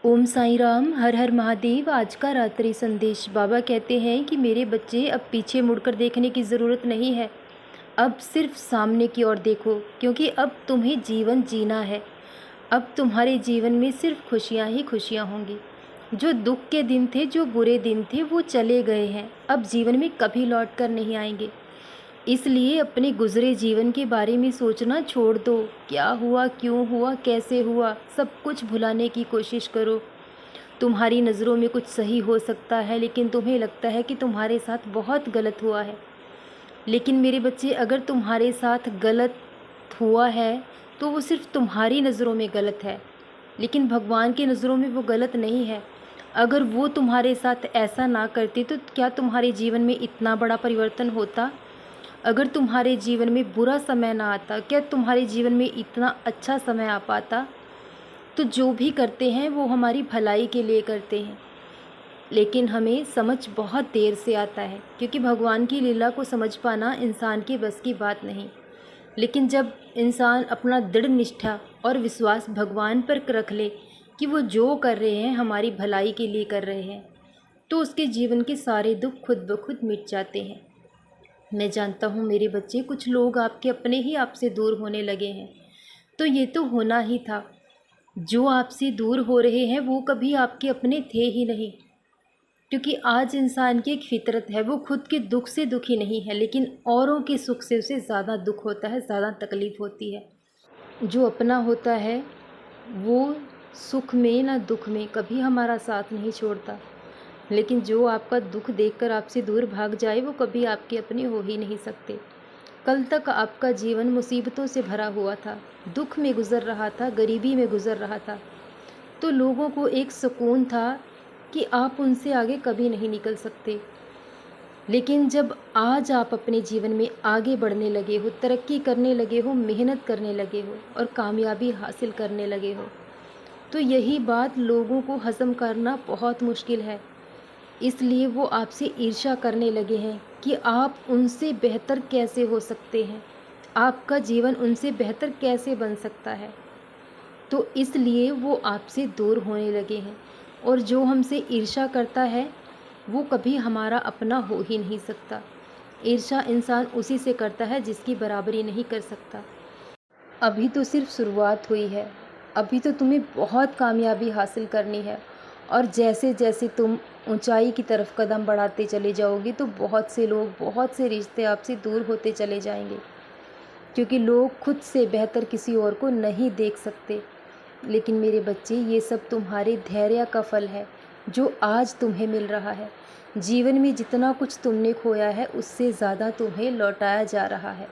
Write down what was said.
ओम साईं राम, हर हर महादेव। आज का रात्रि संदेश। बाबा कहते हैं कि मेरे बच्चे, अब पीछे मुड़कर देखने की ज़रूरत नहीं है। अब सिर्फ सामने की ओर देखो, क्योंकि अब तुम्हें जीवन जीना है। अब तुम्हारे जीवन में सिर्फ खुशियाँ ही खुशियाँ होंगी। जो दुख के दिन थे, जो बुरे दिन थे, वो चले गए हैं, अब जीवन में कभी लौट कर नहीं आएंगे। इसलिए अपने गुजरे जीवन के बारे में सोचना छोड़ दो। क्या हुआ, क्यों हुआ, कैसे हुआ, सब कुछ भुलाने की कोशिश करो। तुम्हारी नज़रों में कुछ सही हो सकता है, लेकिन तुम्हें लगता है कि तुम्हारे साथ बहुत गलत हुआ है। लेकिन मेरे बच्चे, अगर तुम्हारे साथ गलत हुआ है तो वो सिर्फ तुम्हारी नज़रों में गलत है, लेकिन भगवान की नज़रों में वो गलत नहीं है। अगर वो तुम्हारे साथ ऐसा ना करते तो क्या तुम्हारे जीवन में इतना बड़ा परिवर्तन होता? अगर तुम्हारे जीवन में बुरा समय ना आता, क्या तुम्हारे जीवन में इतना अच्छा समय आ पाता? तो जो भी करते हैं वो हमारी भलाई के लिए करते हैं, लेकिन हमें समझ बहुत देर से आता है, क्योंकि भगवान की लीला को समझ पाना इंसान के बस की बात नहीं। लेकिन जब इंसान अपना दृढ़ निष्ठा और विश्वास भगवान पर रख ले कि वो जो कर रहे हैं हमारी भलाई के लिए कर रहे हैं, तो उसके जीवन के सारे दुख खुद ब खुद मिट जाते हैं। मैं जानता हूँ मेरे बच्चे, कुछ लोग आपके अपने ही आपसे दूर होने लगे हैं, तो ये तो होना ही था। जो आपसे दूर हो रहे हैं वो कभी आपके अपने थे ही नहीं, क्योंकि आज इंसान की एक फितरत है, वो खुद के दुख से दुखी नहीं है, लेकिन औरों के सुख से उसे ज़्यादा दुख होता है, ज़्यादा तकलीफ़ होती है। जो अपना होता है वो सुख में ना दुख में कभी हमारा साथ नहीं छोड़ता, लेकिन जो आपका दुख देखकर आपसे दूर भाग जाए वो कभी आपके अपने हो ही नहीं सकते। कल तक आपका जीवन मुसीबतों से भरा हुआ था, दुख में गुज़र रहा था, गरीबी में गुज़र रहा था, तो लोगों को एक सुकून था कि आप उनसे आगे कभी नहीं निकल सकते। लेकिन जब आज आप अपने जीवन में आगे बढ़ने लगे हो, तरक्की करने लगे हो, मेहनत करने लगे हो और कामयाबी हासिल करने लगे हो, तो यही बात लोगों को हज़म करना बहुत मुश्किल है। इसलिए वो आपसे ईर्ष्या करने लगे हैं कि आप उनसे बेहतर कैसे हो सकते हैं, आपका जीवन उनसे बेहतर कैसे बन सकता है। तो इसलिए वो आपसे दूर होने लगे हैं, और जो हमसे ईर्ष्या करता है वो कभी हमारा अपना हो ही नहीं सकता। ईर्ष्या इंसान उसी से करता है जिसकी बराबरी नहीं कर सकता। अभी तो सिर्फ शुरुआत हुई है, अभी तो तुम्हें बहुत कामयाबी हासिल करनी है, और जैसे जैसे तुम ऊंचाई की तरफ कदम बढ़ाते चले जाओगे तो बहुत से लोग, बहुत से रिश्ते आपसे दूर होते चले जाएंगे, क्योंकि लोग खुद से बेहतर किसी और को नहीं देख सकते। लेकिन मेरे बच्चे, ये सब तुम्हारे धैर्य का फल है जो आज तुम्हें मिल रहा है। जीवन में जितना कुछ तुमने खोया है उससे ज़्यादा तुम्हें लौटाया जा रहा है।